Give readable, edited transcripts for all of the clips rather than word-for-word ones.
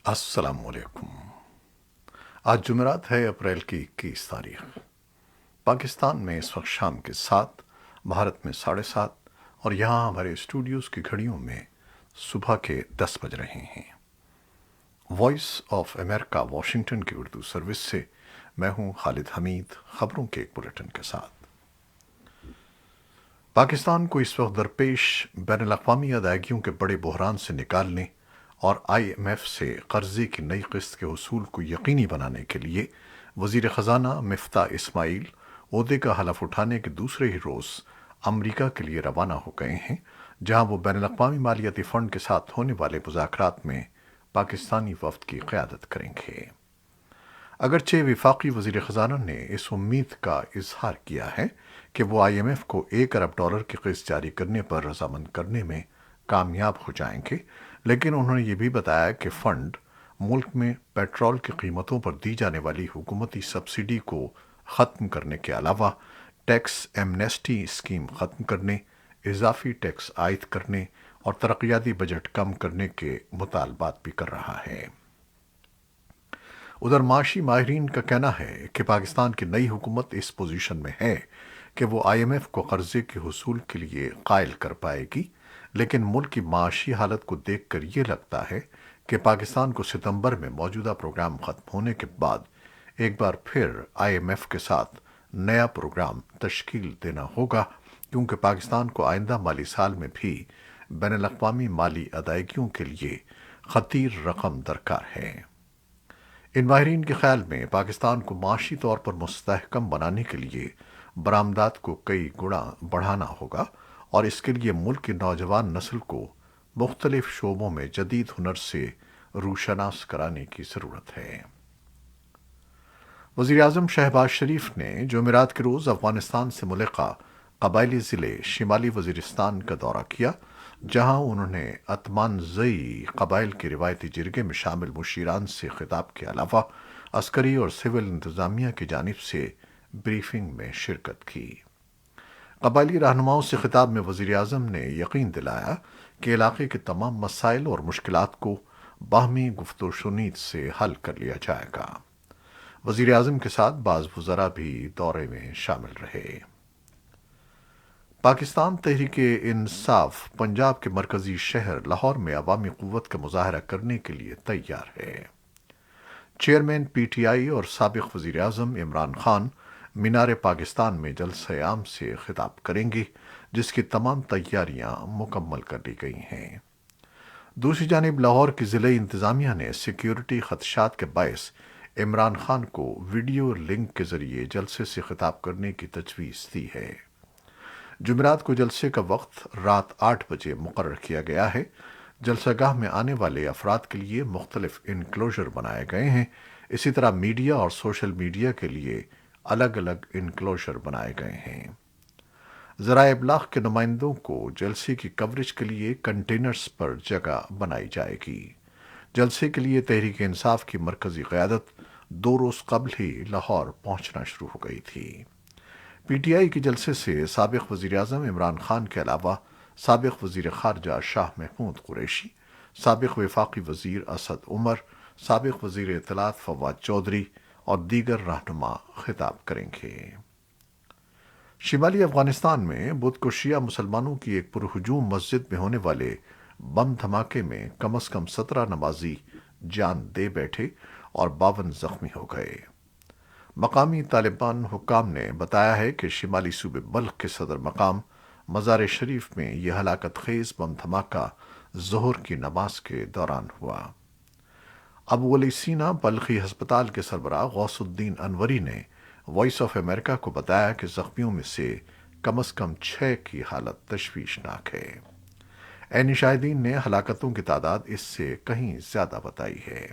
السلام علیکم۔ آج جمعرات ہے، اپریل کی 21 تاریخ۔ پاکستان میں اس وقت شام کے 7، بھارت میں 7:30 اور یہاں ہمارے اسٹوڈیوز کی گھڑیوں میں صبح کے 10 بج رہے ہیں۔ وائس آف امریکہ واشنگٹن کی اردو سروس سے میں ہوں خالد حمید، خبروں کے ایک بلیٹن کے ساتھ۔ پاکستان کو اس وقت درپیش بین الاقوامی ادائیگیوں کے بڑے بحران سے نکالنے اور آئی ایم ایف سے قرضے کی نئی قسط کے حصول کو یقینی بنانے کے لیے وزیر خزانہ مفتاح اسماعیل عہدے کا حلف اٹھانے کے دوسرے ہی روز امریکہ کے لیے روانہ ہو گئے ہیں، جہاں وہ بین الاقوامی مالیاتی فنڈ کے ساتھ ہونے والے مذاکرات میں پاکستانی وفد کی قیادت کریں گے۔ اگرچہ وفاقی وزیر خزانہ نے اس امید کا اظہار کیا ہے کہ وہ آئی ایم ایف کو $1 ارب کی قسط جاری کرنے پر رضامند کرنے میں کامیاب ہو جائیں گے، لیکن انہوں نے یہ بھی بتایا کہ فنڈ ملک میں پیٹرول کی قیمتوں پر دی جانے والی حکومتی سبسڈی کو ختم کرنے کے علاوہ ٹیکس ایمنیسٹی اسکیم ختم کرنے، اضافی ٹیکس عائد کرنے اور ترقیاتی بجٹ کم کرنے کے مطالبات بھی کر رہا ہے۔ ادھر معاشی ماہرین کا کہنا ہے کہ پاکستان کی نئی حکومت اس پوزیشن میں ہے کہ وہ آئی ایم ایف کو قرضے کے حصول کے لیے قائل کر پائے گی، لیکن ملک کی معاشی حالت کو دیکھ کر یہ لگتا ہے کہ پاکستان کو ستمبر میں موجودہ پروگرام ختم ہونے کے بعد ایک بار پھر آئی ایم ایف کے ساتھ نیا پروگرام تشکیل دینا ہوگا، کیونکہ پاکستان کو آئندہ مالی سال میں بھی بین الاقوامی مالی ادائیگیوں کے لیے خطیر رقم درکار ہے۔ ان ماہرین کے خیال میں پاکستان کو معاشی طور پر مستحکم بنانے کے لیے برآمدات کو کئی گنا بڑھانا ہوگا اور اس کے لیے ملک کی نوجوان نسل کو مختلف شعبوں میں جدید ہنر سے روشناس کرانے کی ضرورت ہے۔ وزیراعظم شہباز شریف نے جمعرات کے روز افغانستان سے ملحقہ قبائلی ضلع شمالی وزیرستان کا دورہ کیا، جہاں انہوں نے اتمان زئی قبائل کے روایتی جرگے میں شامل مشیران سے خطاب کے علاوہ عسکری اور سول انتظامیہ کی جانب سے بریفنگ میں شرکت کی۔ قبائلی رہنماؤں سے خطاب میں وزیراعظم نے یقین دلایا کہ علاقے کے تمام مسائل اور مشکلات کو باہمی گفت و شنید سے حل کر لیا جائے گا۔ وزیراعظم کے ساتھ بعض وزراء بھی دورے میں شامل رہے۔ پاکستان تحریک انصاف پنجاب کے مرکزی شہر لاہور میں عوامی قوت کا مظاہرہ کرنے کے لیے تیار ہے۔ چیئرمین پی ٹی آئی اور سابق وزیر اعظم عمران خان مینار پاکستان میں جلسہ عام سے خطاب کریں گے، جس کی تمام تیاریاں مکمل کر لی گئی ہیں۔ دوسری جانب لاہور کی ضلعی انتظامیہ نے سیکیورٹی خدشات کے باعث عمران خان کو ویڈیو لنک کے ذریعے جلسے سے خطاب کرنے کی تجویز دی ہے۔ جمعرات کو جلسے کا وقت رات 8 بجے مقرر کیا گیا ہے۔ جلسہ گاہ میں آنے والے افراد کے لیے مختلف انکلوژر بنائے گئے ہیں، اسی طرح میڈیا اور سوشل میڈیا کے لیے الگ الگ انکلوژر بنائے گئے ہیں۔ ذرائع ابلاغ کے نمائندوں کو جلسے کی کوریج کے لیے کنٹینرز پر جگہ بنائی جائے گی۔ جلسے کے لیے تحریک انصاف کی مرکزی قیادت 2 روز قبل ہی لاہور پہنچنا شروع ہو گئی تھی۔ پی ٹی آئی کے جلسے سے سابق وزیر اعظم عمران خان کے علاوہ سابق وزیر خارجہ شاہ محمود قریشی، سابق وفاقی وزیر اسد عمر، سابق وزیر اطلاعات فواد چودھری اور دیگر رہنما خطاب کریں گے۔ شمالی افغانستان میں بدھ کو شیعہ مسلمانوں کی ایک پرہجوم مسجد میں ہونے والے بم دھماکے میں کم از کم 17 نمازی جان دے بیٹھے اور 52 زخمی ہو گئے۔ مقامی طالبان حکام نے بتایا ہے کہ شمالی صوبے بلخ کے صدر مقام مزار شریف میں یہ ہلاکت خیز بم دھماکہ ظہر کی نماز کے دوران ہوا۔ ابو علی سینا بلخی ہسپتال کے سربراہ غوث الدین انوری نے وائس آف امریکہ کو بتایا کہ زخمیوں میں سے کم از کم 6 کی حالت تشویشناک ہے۔ عینی شاہدین نے ہلاکتوں کی تعداد اس سے کہیں زیادہ بتائی ہے۔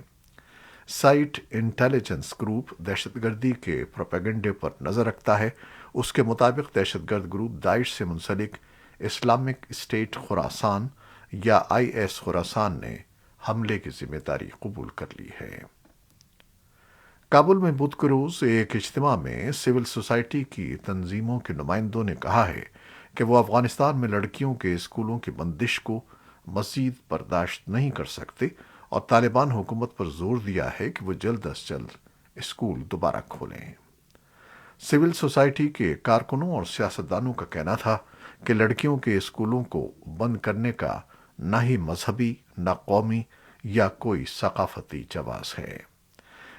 سائٹ انٹیلیجنس گروپ دہشت گردی کے پروپیگنڈے پر نظر رکھتا ہے۔ اس کے مطابق دہشت گرد گروپ داعش سے منسلک اسلامک اسٹیٹ خراسان یا آئی ایس خراسان نے حملے کی ذمہ داری قبول کر لی ہے۔ کابل میں بدھ کے روز ایک اجتماع میں سول سوسائٹی کی تنظیموں کے نمائندوں نے کہا ہے کہ وہ افغانستان میں لڑکیوں کے اسکولوں کی بندش کو مزید برداشت نہیں کر سکتے اور طالبان حکومت پر زور دیا ہے کہ وہ جلد از جلد اسکول دوبارہ کھولیں۔ سول سوسائٹی کے کارکنوں اور سیاستدانوں کا کہنا تھا کہ لڑکیوں کے اسکولوں کو بند کرنے کا نہ ہی مذہبی، نہ قومی یا کوئی ثقافتی جواز ہے۔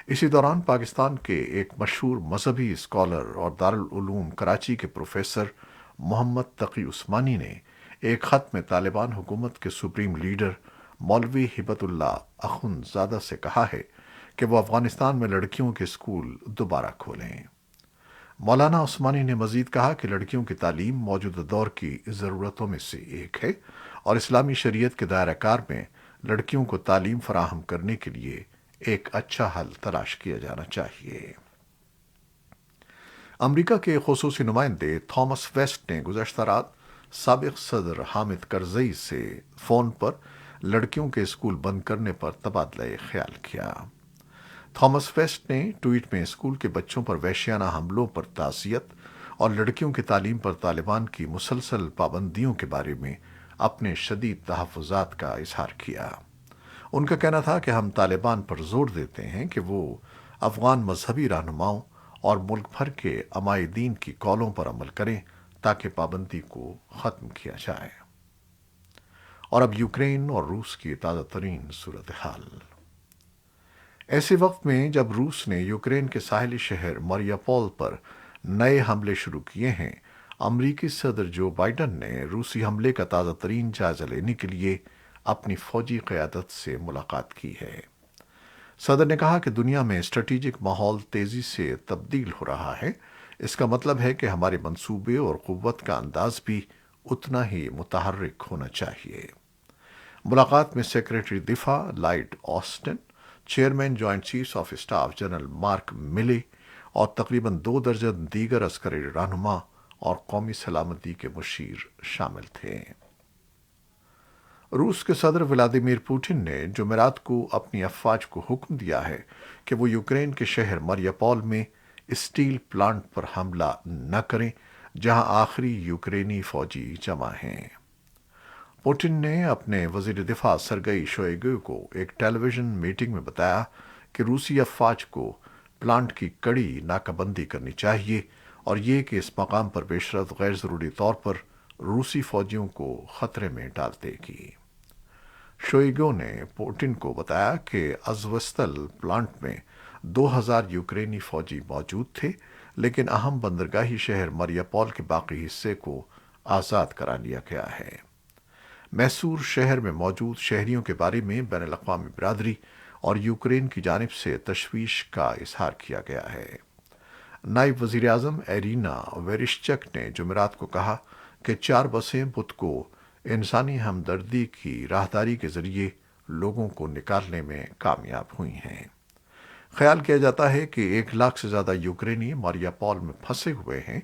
اسی دوران پاکستان کے ایک مشہور مذہبی اسکالر اور دارالعلوم کراچی کے پروفیسر محمد تقی عثمانی نے ایک خط میں طالبان حکومت کے سپریم لیڈر مولوی ہبت اللہ اخند زادہ سے کہا ہے کہ وہ افغانستان میں لڑکیوں کے اسکول دوبارہ کھولیں۔ مولانا عثمانی نے مزید کہا کہ لڑکیوں کی تعلیم موجودہ دور کی ضرورتوں میں سے ایک ہے اور اسلامی شریعت کے دائرہ کار میں لڑکیوں کو تعلیم فراہم کرنے کے لیے ایک اچھا حل تلاش کیا جانا چاہیے۔ امریکہ کے خصوصی نمائندے تھامس ویسٹ نے گزشتہ رات سابق صدر حامد کرزئی سے فون پر لڑکیوں کے اسکول بند کرنے پر تبادلہ خیال کیا۔ تھامس ویسٹ نے ٹویٹ میں اسکول کے بچوں پر وحشیانہ حملوں پر تعزیت اور لڑکیوں کی تعلیم پر طالبان کی مسلسل پابندیوں کے بارے میں اپنے شدید تحفظات کا اظہار کیا۔ ان کا کہنا تھا کہ ہم طالبان پر زور دیتے ہیں کہ وہ افغان مذہبی رہنماؤں اور ملک بھر کے عمائدین کی کالوں پر عمل کریں تاکہ پابندی کو ختم کیا جائے۔ اور اب یوکرین اور روس کی تازہ ترین صورتحال۔ ایسے وقت میں جب روس نے یوکرین کے ساحلی شہر مریاپول پر نئے حملے شروع کیے ہیں، امریکی صدر جو بائیڈن نے روسی حملے کا تازہ ترین جائزہ لینے کے لیے اپنی فوجی قیادت سے ملاقات کی ہے۔ صدر نے کہا کہ دنیا میں اسٹریٹجک ماحول تیزی سے تبدیل ہو رہا ہے، اس کا مطلب ہے کہ ہمارے منصوبے اور قوت کا انداز بھی اتنا ہی متحرک ہونا چاہیے۔ ملاقات میں سیکریٹری دفاع Lloyd Austin, chairman joint chiefs of staff general Mark ملے اور تقریباً 2 درجن دیگر عسکری رہنما اور قومی سلامتی کے مشیر شامل تھے۔ روس کے صدر ولادیمیر پوٹن نے جمعرات کو اپنی افواج کو حکم دیا ہے کہ وہ یوکرین کے شہر مریاپول میں اسٹیل پلانٹ پر حملہ نہ کریں جہاں آخری یوکرینی فوجی جمع ہیں۔ پوٹن نے اپنے وزیر دفاع سرگئی شوئیگو کو ایک ٹیلی ویژن میٹنگ میں بتایا کہ روسی افواج کو پلانٹ کی کڑی ناکہ بندی کرنی چاہیے اور یہ کہ اس مقام پر پیشرفت غیر ضروری طور پر روسی فوجیوں کو خطرے میں ڈال دے گی۔ شوئیگو نے پوٹن کو بتایا کہ ازوستل پلانٹ میں 2000 یوکرینی فوجی موجود تھے، لیکن اہم بندرگاہی شہر مریاپول کے باقی حصے کو آزاد کرا لیا گیا ہے۔ محصور شہر میں موجود شہریوں کے بارے میں بین الاقوامی برادری اور یوکرین کی جانب سے تشویش کا اظہار کیا گیا ہے۔ نائب وزیر اعظم ایرینا ویرشچک نے جمعرات کو کہا کہ 4 بسیں بدھ کو انسانی ہمدردی کی راہداری کے ذریعے لوگوں کو نکالنے میں کامیاب ہوئی ہیں۔ خیال کیا جاتا ہے کہ 1 لاکھ سے زیادہ یوکرینی مریاپول میں پھنسے ہوئے ہیں،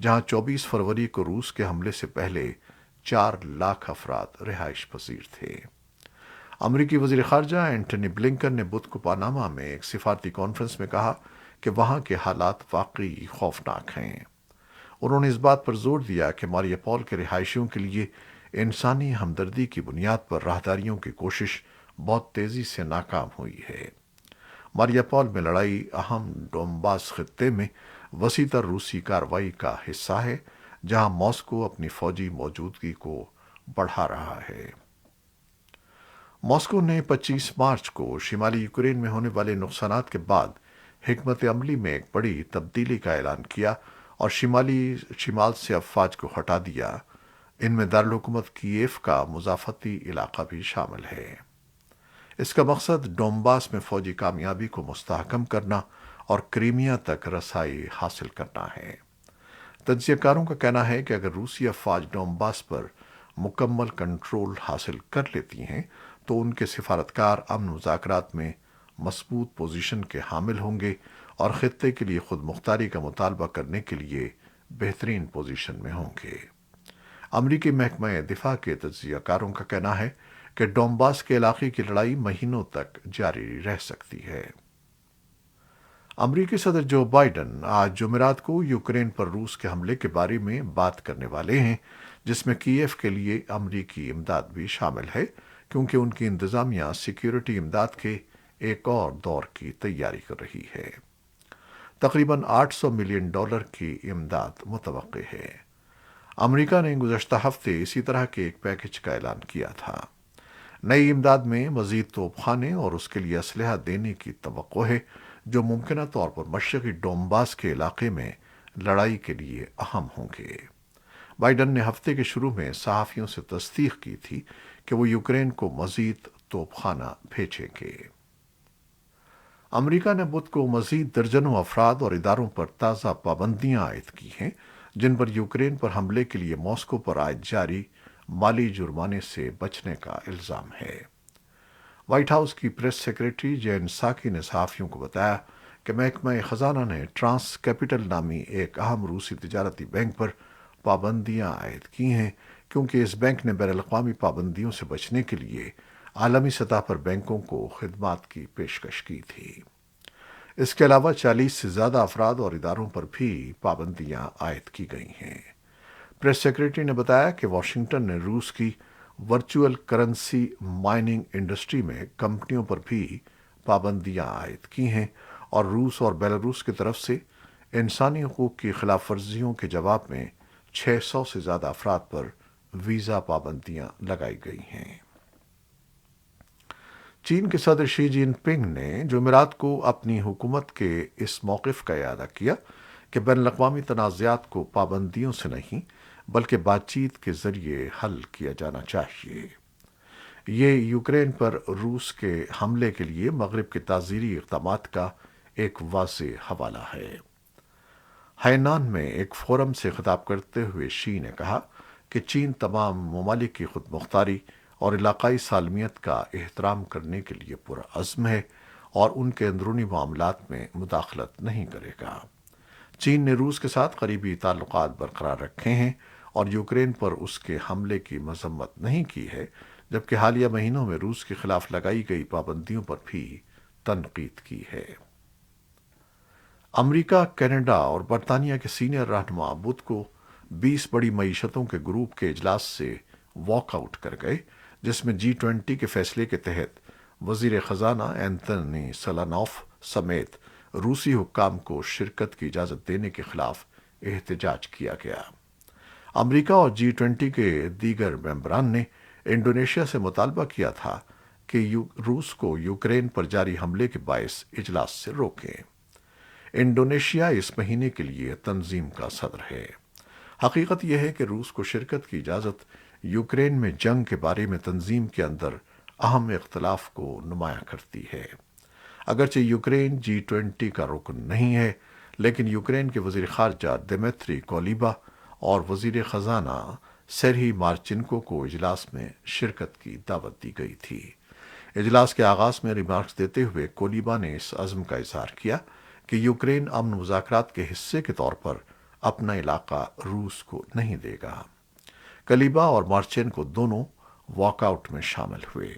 جہاں 24 فروری کو روس کے حملے سے پہلے 4 لاکھ افراد رہائش پذیر تھے۔ امریکی وزیر خارجہ اینٹنی بلنکن نے بدھ کو پاناما میں ایک سفارتی کانفرنس میں کہا کہ وہاں کے حالات واقعی خوفناک ہیں۔ انہوں نے اس بات پر زور دیا کہ مریاپول کے رہائشیوں کے لیے انسانی ہمدردی کی بنیاد پر راہداریوں کی کوشش بہت تیزی سے ناکام ہوئی ہے۔ مریاپول میں لڑائی اہم ڈونباس خطے میں وسیع تر روسی کارروائی کا حصہ ہے، جہاں ماسکو اپنی فوجی موجودگی کو بڑھا رہا ہے۔ ماسکو نے 25 مارچ کو شمالی یوکرین میں ہونے والے نقصانات کے بعد حکمت عملی میں ایک بڑی تبدیلی کا اعلان کیا اور شمال سے افواج کو ہٹا دیا۔ ان میں دارالحکومت کییف کا مضافاتی علاقہ بھی شامل ہے۔ اس کا مقصد ڈونباس میں فوجی کامیابی کو مستحکم کرنا اور کریمیا تک رسائی حاصل کرنا ہے۔ تجزیہ کاروں کا کہنا ہے کہ اگر روسی افواج ڈونباس پر مکمل کنٹرول حاصل کر لیتی ہیں تو ان کے سفارتکار امن مذاکرات میں مضبوط پوزیشن کے حامل ہوں گے اور خطے کے لیے خود مختاری کا مطالبہ کرنے کے لیے بہترین پوزیشن میں ہوں گے۔ امریکی محکمہ دفاع کے تجزیہ کاروں کا کہنا ہے کہ ڈونباس کے علاقے کی لڑائی مہینوں تک جاری رہ سکتی ہے۔ امریکی صدر جو بائیڈن آج جمعرات کو یوکرین پر روس کے حملے کے بارے میں بات کرنے والے ہیں، جس میں کییف کے لیے امریکی امداد بھی شامل ہے، کیونکہ ان کی انتظامیہ سیکیورٹی امداد کے ایک اور دور کی تیاری کر رہی ہے۔ تقریباً $800 ملین کی امداد متوقع ہے۔ امریکہ نے گزشتہ ہفتے اسی طرح کے ایک پیکج کا اعلان کیا تھا۔ نئی امداد میں مزید توپ خانے اور اس کے لیے اسلحہ دینے کی توقع ہے، جو ممکنہ طور پر مشرقی ڈونباس کے علاقے میں لڑائی کے لیے اہم ہوں گے۔ بائیڈن نے ہفتے کے شروع میں صحافیوں سے تصدیق کی تھی کہ وہ یوکرین کو مزید توپ خانہ بھیجیں گے۔ امریکہ نے بدھ کو مزید درجنوں افراد اور اداروں پر تازہ پابندیاں عائد کی ہیں، جن پر یوکرین پر حملے کے لیے ماسکو پر عائد جاری مالی جرمانے سے بچنے کا الزام ہے۔ وائٹ ہاؤس کی پریس سیکریٹری جین ساکی نے صحافیوں کو بتایا کہ محکمہ خزانہ نے ٹرانس کیپٹل نامی ایک اہم روسی تجارتی بینک پر پابندیاں عائد کی ہیں، کیونکہ اس بینک نے بین الاقوامی پابندیوں سے بچنے کے لیے عالمی سطح پر بینکوں کو خدمات کی پیشکش کی تھی۔ اس کے علاوہ 40 سے زیادہ افراد اور اداروں پر بھی پابندیاں عائد کی گئی ہیں۔ پریس سیکریٹری نے بتایا کہ واشنگٹن نے روس کی ورچوئل کرنسی مائننگ انڈسٹری میں کمپنیوں پر بھی پابندیاں عائد کی ہیں، اور روس اور بیلاروس کی طرف سے انسانی حقوق کی خلاف ورزیوں کے جواب میں 600 سے زیادہ افراد پر ویزا پابندیاں لگائی گئی ہیں۔ چین کے صدر شی جن پنگ نے جمعرات کو اپنی حکومت کے اس موقف کا اعادہ کیا کہ بین الاقوامی تنازعات کو پابندیوں سے نہیں بلکہ بات چیت کے ذریعے حل کیا جانا چاہیے۔ یہ یوکرین پر روس کے حملے کے لیے مغرب کے تعزیری اقدامات کا ایک واضح حوالہ ہے۔ ہائنان میں ایک فورم سے خطاب کرتے ہوئے شی نے کہا کہ چین تمام ممالک کی خود مختاری اور علاقائی سالمیت کا احترام کرنے کے لیے پرعزم ہے اور ان کے اندرونی معاملات میں مداخلت نہیں کرے گا۔ چین نے روس کے ساتھ قریبی تعلقات برقرار رکھے ہیں اور یوکرین پر اس کے حملے کی مذمت نہیں کی ہے، جبکہ حالیہ مہینوں میں روس کے خلاف لگائی گئی پابندیوں پر بھی تنقید کی ہے۔ امریکہ، کینیڈا اور برطانیہ کے سینئر رہنما بدھ کو 20 بڑی معیشتوں کے گروپ کے اجلاس سے واک آؤٹ کر گئے، جس میں G20 کے فیصلے کے تحت وزیر خزانہ اینتھونی سلانوف سمیت روسی حکام کو شرکت کی اجازت دینے کے خلاف احتجاج کیا گیا۔ امریکہ اور G20 کے دیگر ممبران نے انڈونیشیا سے مطالبہ کیا تھا کہ روس کو یوکرین پر جاری حملے کے باعث اجلاس سے روکیں۔ انڈونیشیا اس مہینے کے لیے تنظیم کا صدر ہے۔ حقیقت یہ ہے کہ روس کو شرکت کی اجازت یوکرین میں جنگ کے بارے میں تنظیم کے اندر اہم اختلاف کو نمایاں کرتی ہے۔ اگرچہ یوکرین G20 کا رکن نہیں ہے، لیکن یوکرین کے وزیر خارجہ دمیتری کولیبا اور وزیر خزانہ سیرہی مارچنکو کو اجلاس میں شرکت کی دعوت دی گئی تھی۔ اجلاس کے آغاز میں ریمارکس دیتے ہوئے کولیبا نے اس عزم کا اظہار کیا کہ یوکرین امن مذاکرات کے حصے کے طور پر اپنا علاقہ روس کو نہیں دے گا۔ کلیبا اور مارچینکو دونوں واک آؤٹ میں شامل ہوئے۔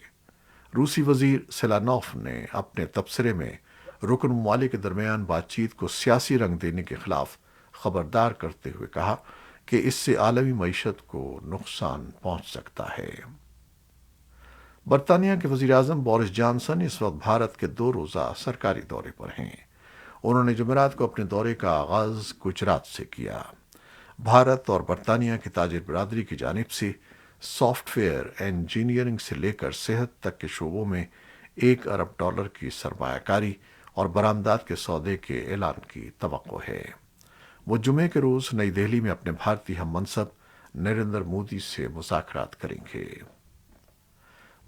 روسی وزیر سلانوف نے اپنے تبصرے میں رکن ممالک کے درمیان بات چیت کو سیاسی رنگ دینے کے خلاف خبردار کرتے ہوئے کہا کہ اس سے عالمی معیشت کو نقصان پہنچ سکتا ہے۔ برطانیہ کے وزیر اعظم بورس جانسن اس وقت بھارت کے 2 روزہ سرکاری دورے پر ہیں۔ انہوں نے جمعرات کو اپنے دورے کا آغاز گجرات سے کیا۔ بھارت اور برطانیہ کی تاجر برادری کی جانب سے سافٹ ویئر انجینئرنگ سے لے کر صحت تک کے شعبوں میں $1 ارب کی سرمایہ کاری اور برآمدات کے سودے کے اعلان کی توقع ہے۔ وہ جمعے کے روز نئی دہلی میں اپنے بھارتی ہم منصب نریندر مودی سے مذاکرات کریں گے۔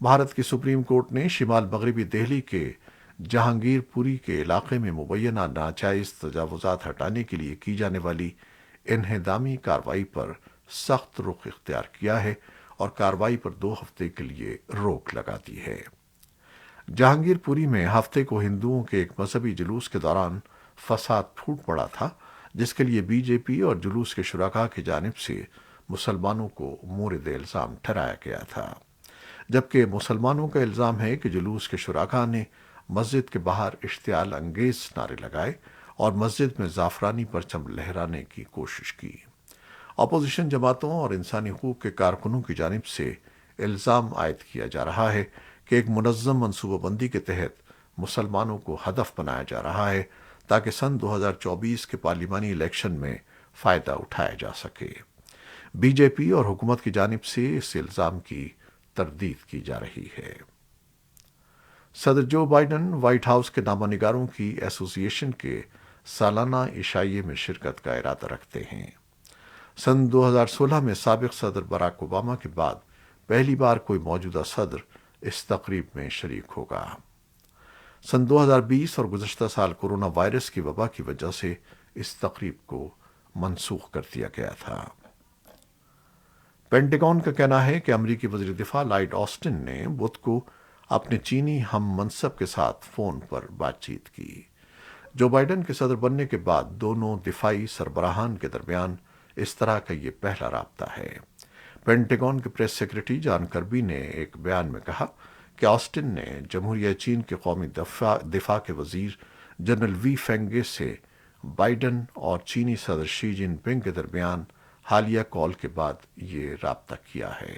بھارت کی سپریم کورٹ نے شمال مغربی دہلی کے جہانگیر پوری کے علاقے میں مبینہ ناجائز تجاوزات ہٹانے کے لیے کی جانے والی انہدامی کارروائی پر سخت رخ اختیار کیا ہے اور کارروائی پر 2 ہفتے کے لیے روک لگا دی ہے۔ جہانگیر پوری میں ہفتے کو ہندوؤں کے ایک مذہبی جلوس کے دوران فساد پھوٹ پڑا تھا، جس کے لیے بی جے پی اور جلوس کے شرکاء کی جانب سے مسلمانوں کو مورد الزام ٹھہرایا گیا تھا، جبکہ مسلمانوں کا الزام ہے کہ جلوس کے شرکاء نے مسجد کے باہر اشتعال انگیز نعرے لگائے اور مسجد میں زعفرانی پرچم لہرانے کی کوشش کی۔ اپوزیشن جماعتوں اور انسانی حقوق کے کارکنوں کی جانب سے الزام عائد کیا جا رہا ہے کہ ایک منظم منصوبہ بندی کے تحت مسلمانوں کو ہدف بنایا جا رہا ہے تاکہ سن 2024 کے پارلیمانی الیکشن میں فائدہ اٹھایا جا سکے۔ بی جے پی اور حکومت کی جانب سے اس الزام کی تردید کی جا رہی ہے۔ صدر جو بائیڈن وائٹ ہاؤس کے نامہ نگاروں کی ایسوسی ایشن کے سالانہ عشائیے میں شرکت کا ارادہ رکھتے ہیں۔ سن 2016 میں سابق صدر براک اوباما کے بعد پہلی بار کوئی موجودہ صدر اس تقریب میں شریک ہوگا۔ سن 2020 اور گزشتہ سال کورونا وائرس کی وبا کی وجہ سے اس تقریب کو منسوخ کر دیا گیا تھا۔ پینٹاگون کا کہنا ہے کہ امریکی وزیر دفاع لائیڈ آسٹن نے بدھ کو اپنے چینی ہم منصب کے ساتھ فون پر بات چیت کی۔ جو بائیڈن کے صدر بننے کے بعد دونوں دفاعی سربراہان کے درمیان اس طرح کا یہ پہلا رابطہ ہے۔ پینٹاگون کے پریس سیکریٹری جان کربی نے ایک بیان میں کہا کہ آسٹن نے جمہوریہ چین کے قومی دفاع کے وزیر جنرل وی فینگے سے بائیڈن اور چینی صدر شی جن پنگ کے درمیان حالیہ کال کے بعد یہ رابطہ کیا ہے۔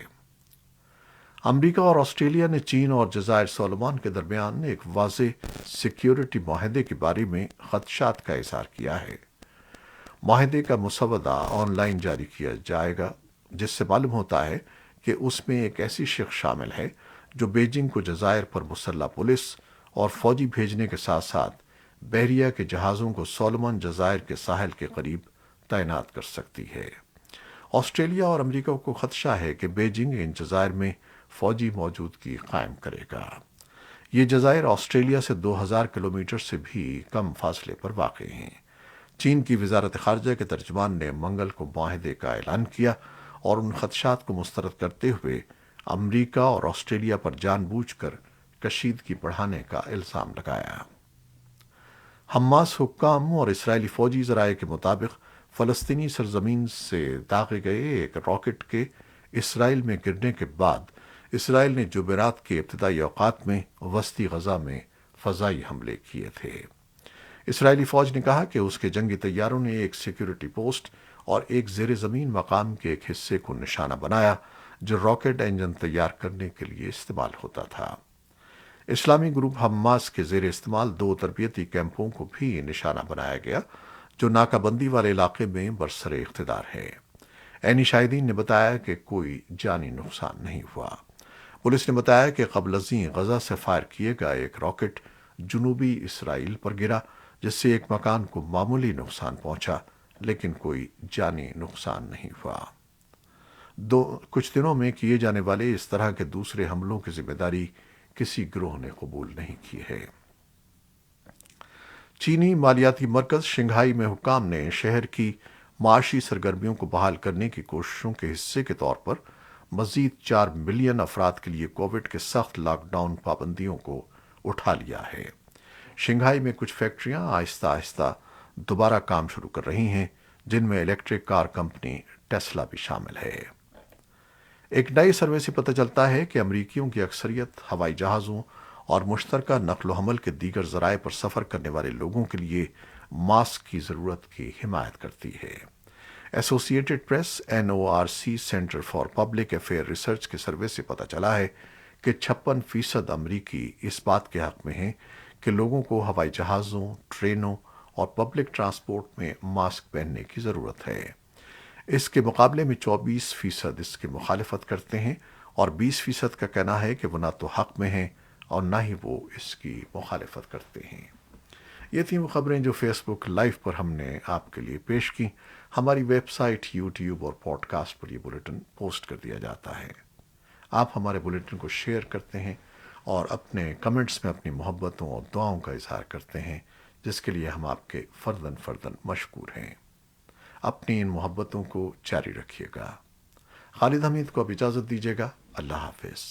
امریکہ اور آسٹریلیا نے چین اور جزائر سولومان کے درمیان ایک واضح سیکیورٹی معاہدے کے بارے میں خدشات کا اظہار کیا ہے۔ معاہدے کا مسودہ آن لائن جاری کیا جائے گا، جس سے معلوم ہوتا ہے کہ اس میں ایک ایسی شق شامل ہے جو بیجنگ کو جزائر پر مسلح پولیس اور فوجی بھیجنے کے ساتھ ساتھ بحریہ کے جہازوں کو سولومن جزائر کے ساحل کے قریب تعینات کر سکتی ہے۔ آسٹریلیا اور امریکہ کو خدشہ ہے کہ بیجنگ ان جزائر میں فوجی موجودگی قائم کرے گا۔ یہ جزائر آسٹریلیا سے 2000 کلومیٹر سے بھی کم فاصلے پر واقع ہیں۔ چین کی وزارت خارجہ کے ترجمان نے منگل کو معاہدے کا اعلان کیا اور ان خدشات کو مسترد کرتے ہوئے امریکہ اور آسٹریلیا پر جان بوجھ کر کشیدگی بڑھانے کا الزام لگایا۔ حماس حکام اور اسرائیلی فوجی ذرائع کے مطابق فلسطینی سرزمین سے داغے گئے ایک راکٹ کے اسرائیل میں گرنے کے بعد اسرائیل نے جمعرات کے ابتدائی اوقات میں وسطی غزہ میں فضائی حملے کیے تھے۔ اسرائیلی فوج نے کہا کہ اس کے جنگی طیاروں نے ایک سیکیورٹی پوسٹ اور ایک زیر زمین مقام کے ایک حصے کو نشانہ بنایا جو راکٹ انجن تیار کرنے کے لیے استعمال ہوتا تھا۔ اسلامی گروپ حماس کے زیر استعمال 2 تربیتی کیمپوں کو بھی نشانہ بنایا گیا جو ناکہ بندی والے علاقے میں برسر اقتدار ہے۔ عینی شاہدین نے بتایا کہ کوئی جانی نقصان نہیں ہوا۔ پولیس نے بتایا کہ قبل ازیں غزہ سے فائر کیے گئے ایک راکٹ جنوبی اسرائیل پر گرا جس سے ایک مکان کو معمولی نقصان پہنچا لیکن کوئی جانی نقصان نہیں ہوا۔ کچھ دنوں میں کیے جانے والے اس طرح کے دوسرے حملوں کی ذمہ داری کسی گروہ نے قبول نہیں کی ہے۔ چینی مالیاتی مرکز شنگھائی میں حکام نے شہر کی معاشی سرگرمیوں کو بحال کرنے کی کوششوں کے حصے کے طور پر مزید 4 ملین افراد کے لیے کووڈ کے سخت لاک ڈاؤن پابندیوں کو اٹھا لیا ہے۔ شنگھائی میں کچھ فیکٹریاں آہستہ آہستہ دوبارہ کام شروع کر رہی ہیں، جن میں الیکٹرک کار کمپنی ٹیسلا بھی شامل ہے۔ ایک نئے سروے سے پتہ چلتا ہے کہ امریکیوں کی اکثریت ہوائی جہازوں اور مشترکہ نقل و حمل کے دیگر ذرائع پر سفر کرنے والے لوگوں کے لیے ماسک کی ضرورت کی حمایت کرتی ہے۔ Associated press NORC centre for public affair research کے سروے سے پتہ چلا ہے کہ 56% امریکی اس بات کے حق میں ہیں کہ لوگوں کو ہوائی جہازوں، ٹرینوں اور پبلک ٹرانسپورٹ میں ماسک پہننے کی ضرورت ہے۔ اس کے مقابلے میں 24% اس کی مخالفت کرتے ہیں اور 20% کا کہنا ہے کہ وہ نہ تو حق میں ہیں اور نہ ہی وہ اس کی مخالفت کرتے ہیں۔ یہ تھیں وہ خبریں جو فیس بک لائیو پر ہم نے آپ کے لیے پیش کی۔ ہماری ویب سائٹ، یوٹیوب اور پوڈ کاسٹ پر یہ بلیٹن پوسٹ کر دیا جاتا ہے۔ آپ ہمارے بلیٹن کو شیئر کرتے ہیں اور اپنے کمنٹس میں اپنی محبتوں اور دعاؤں کا اظہار کرتے ہیں، جس کے لیے ہم آپ کے فرداً مشکور ہیں۔ اپنی ان محبتوں کو جاری رکھیے گا۔ خالد حمید کو اب اجازت دیجیے گا۔ اللہ حافظ۔